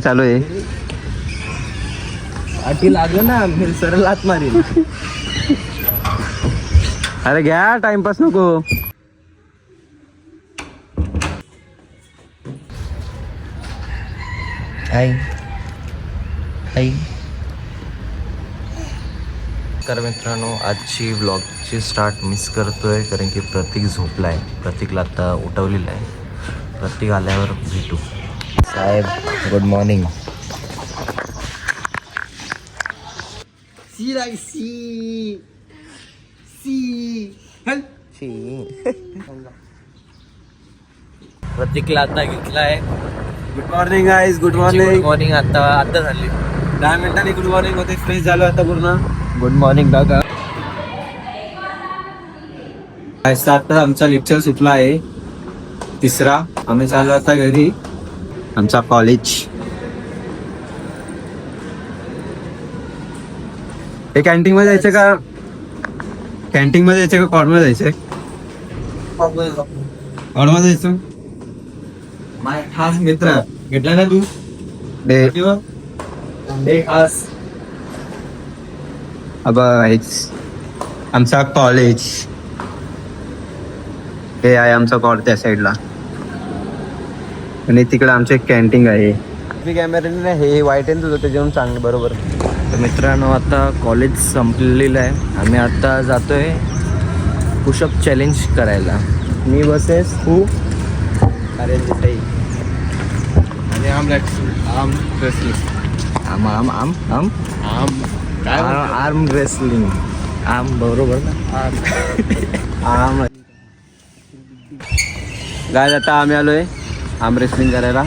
चालू आहे. आठी लागलं ना मी सरळ लात मारीन. अरे घ्या टाइमपास नको. आई आई तर मित्रांनो, आजची व्लॉगची स्टार्ट मिस करतोय कारण की प्रतीक झोपला आहे. प्रतीकला आता उठवलेलं आहे. प्रतीक आल्यावर भेटू. साहेब good morning. See like see see प्रतीकला आता घेतलाय. Good morning guys. Good good morning. Morning. आता झाली 10 मिनिटांनी गुड मॉर्निंग होते. फ्रेश झालो आता पूर्ण. गुड मॉर्निंग दादा. आता आमचा लेक्चर सुटला आहे 3रा. आम्ही चाललो आता घरी. आमचा कॉलेज हे कॅन्टीन मध्ये जायचं का? कॅन्टीन मध्ये जायचं का कॉर्नर जायचंय? कॉर्नर जायचं. माझा खास मित्र घेतला ना तू? खास आमचा कॉलेज हे आहे. आमचा कॉलेज त्या साईडला आणि तिकडे आमचं एक कॅन्टीन आहे. कॅमेऱ्याने हे वाईट आहे तुझं त्याच्यावरून चांगलं बरोबर. तर मित्रांनो, आता कॉलेज संपलेलं आहे. आम्ही आता जातोय पुशअप चॅलेंज करायला. मी बसेस तू अरे आणि आम आर्म रेसलिंग. बरोबर ना. गाय आता आम्ही आलोय आर्म रेसलिंग करायला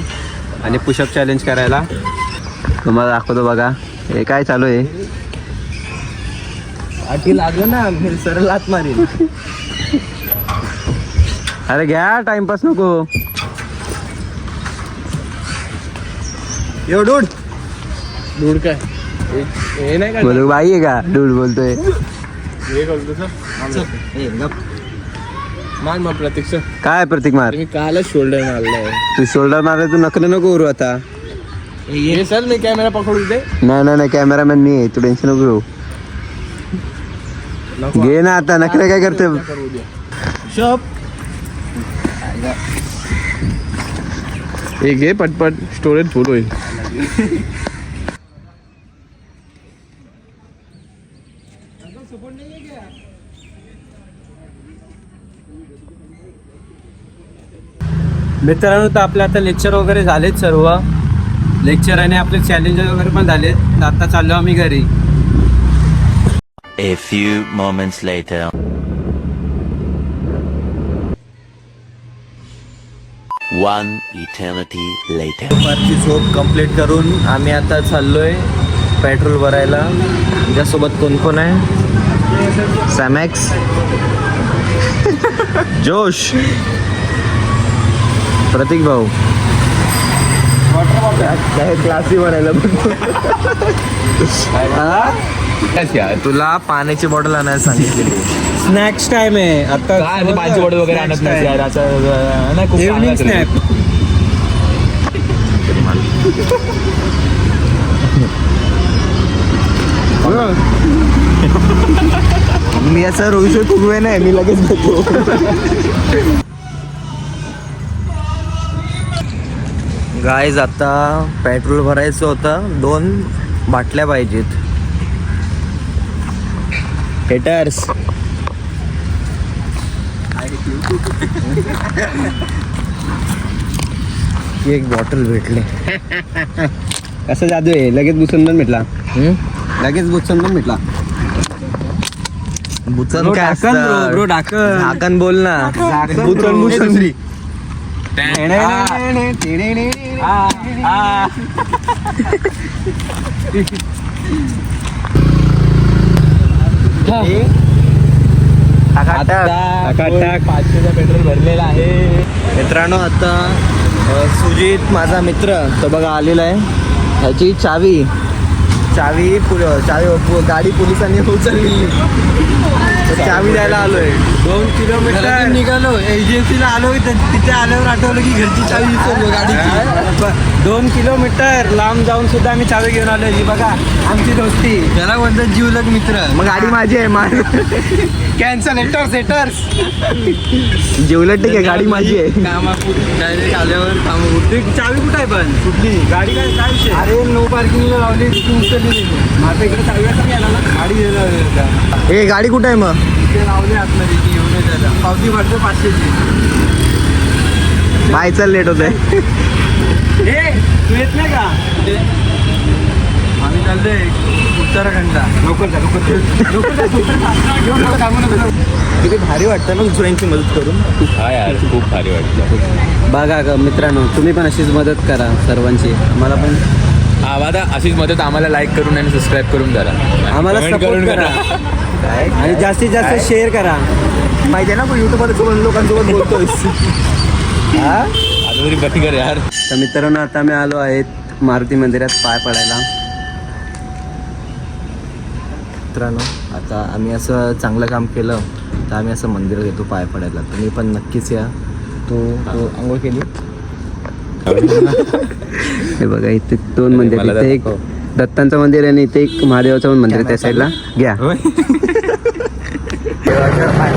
आणि पुशअप चॅलेंज करायला. तुम्हाला दाखवतो बघा हे काय चालू आहे. आठी लागलं ना मी सरळ लात मारीन. अरे घ्या टाइमपास नको. यो डूड डूड काय हे नाही का बोलू बाई आहे का? डूड बोलतोय. हे करतो सर. मान मग प्रतीक्षा काय प्रतीक मार? मी कालच शोल्डर मारलाय. तू शोल्डर मारले तू नकल नको करू आता. हे सर मी कॅमेरा पकडू दे. नाही कॅमेरामॅन मी आहे. तू टेन्शन नको घेऊ. घे ना आता. नखरे काय करते? शॉप एक घे पटपट स्टोरेज फुल होईल. मित्रांनो, तर आपले आता लेक्चर वगैरे झालेत सर्व. लेक्चर आणि आपले चॅलेंज वगैरे पण झालेत. तर आता चाललो आम्ही घरी. A few moments later. One eternity later. दुपारची झोप कंप्लीट करून आम्ही आता चाललोय पेट्रोल भरायला. तुझ्यासोबत कोण कोण आहे? सॅमॅक्स, जोश, प्रतीक भाऊ. काय क्लासी बनायला तुला पाण्याची बॉटल आणायला सांगितलेली. स्नॅक्स टाइम आहे आता. काय भाजी बॉटल वगैरे आणत नाही यार. आता खूप इव्हनिंग स्नॅक. मी असं रोहित खूप वेळ नाही. मी लगेच घेतो. गाईज आता पेट्रोल भरायचं होतं. 2 बाटल्या पाहिजेत. हेटर्स. एक बॉटल भेटले. कसं जादू आहे. लगेच बुचंदन भेटला. लगेच बुचंदन भेटला. बुचन काय असतं? ब्रो ढाकन. ढाकन बोल ना. बुचन बुचन. टाक 500चा पेट्रोल भरलेला आहे. मित्रांनो, आता सुजित माझा मित्र तो बघा आलेला आहे. ह्याची चावी चावी गाडी पोलिसांनी उचलली. चावी द्यायला आलोय. 2 किलोमीटर निघालो एजन्सीला आलो. तिथे आल्यावर आठवलं की घरची चावी विसरलो गाडीची. 2 किलोमीटर लांब जाऊन सुद्धा आम्ही चावी घेऊन आलोय. ही बघा आमची दोस्ती. त्याला म्हणतात जीवलग मित्र. मग गाडी माझी आहे. Cancel haters. जीवलग ठीक आहे, गाडी माझी आहे. डायरेक्ट आल्यावर चावी कुठं आहे पण कुठली गाडी काय विषय? अरे नो पार्किंगला लावली, तू उचलली. माझ्या इकडे चावी असं गेला ना गाडी घेऊन हे गाडी कुठं आहे मग? ते लावले आतमध्ये की घेऊन येतात. पावती भरतो 500ची. बाय चल, लेट होत आहे. तू येत नाही का? आम्ही चाललोय उत्तराखंडला. लवकर जा. किती भारी वाटतं ना दुसऱ्यांची मदत करून. हा यार खूप भारी वाटलं. बघा मित्रांनो, तुम्ही पण अशीच मदत करा सर्वांची. आम्हाला पण आम्हाला अशीच मदत आम्हाला लाईक करून आणि सबस्क्राईब करून करा. आम्हाला Comment सपोर्ट करून करा आणि जास्तीत जास्त शेअर करा. पाहिजे ना, युट्यूबवर लोकांसोबत बोलतोयस. आता तरी बटी कर यार. तर मित्रांनो, आता मी आलो आहेत मारुती मंदिरात पाय पडायला. मित्रांनो, आता आम्ही असं चांगलं काम केलं तर आम्ही असं मंदिरात येतो पाय पडायला. तुम्ही पण नक्कीच या. तू आंघोळ केली? हे बघा, इथे 2 मंदिर. मला इथे एक दाखव. दत्तांचं मंदिर आणि इथे एक महादेवाचं पण मंदिर आहे. त्या साईडला घ्या. पाय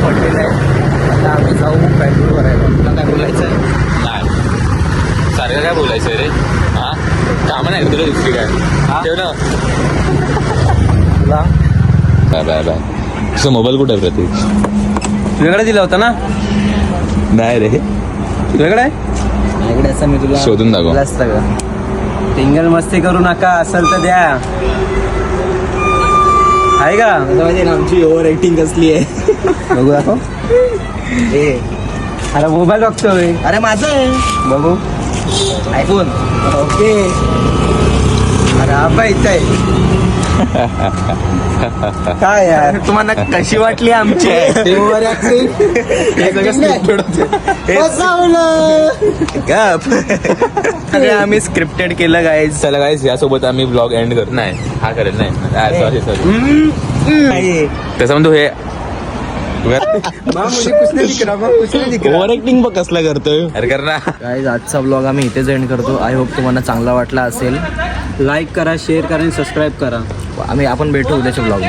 पडलेला आहे. आता आम्ही जाऊ पेट्रोल भरायला. तुला काय बोलायचं आहे? नाही सारखं काय बोलायचं रे? हा कामं नाही तुला दुसरी काय? ठेव ना. Bye bye bye. तुझा मोबाईल कुठे आहे प्रतीक? वेगळा दिला होता ना? नाही रे, वेगळा आहे. इकडे असं मी तुला शोधून दाखव. टिंगल मस्ती करू नका, असेल तर द्या. आहे का? म्हणजे आमची ओव्हर ऍक्टिंग कसली आहे. बघू दाखव. अरे मोबाईल बघतोय. अरे माझं आहे. बघू. आयफोन. ओके. अरे आबा इथं आहे. काय यार, तुम्हाला कशी वाटली आमची ओव्हर ऍक्टिंग? अरे आम्ही स्क्रिप्टेड केलं गाईज. चला गाईस, यासोबत आम्ही ब्लॉग एंड करत नाही. हा करेल नाही. सॉरी. तसं म्हणतो हे ओव्हर ऍक्टिंग बघ कसला करतोय. अरे कर ना गाईज, आजचा ब्लॉग आम्ही इथेच एंड करतो. आय होप तुम्हाला चांगला वाटला असेल. लाईक करा, शेअर करा आणि सबस्क्राईब करा. आपण भेटू उद्याच्या ब्लॉग.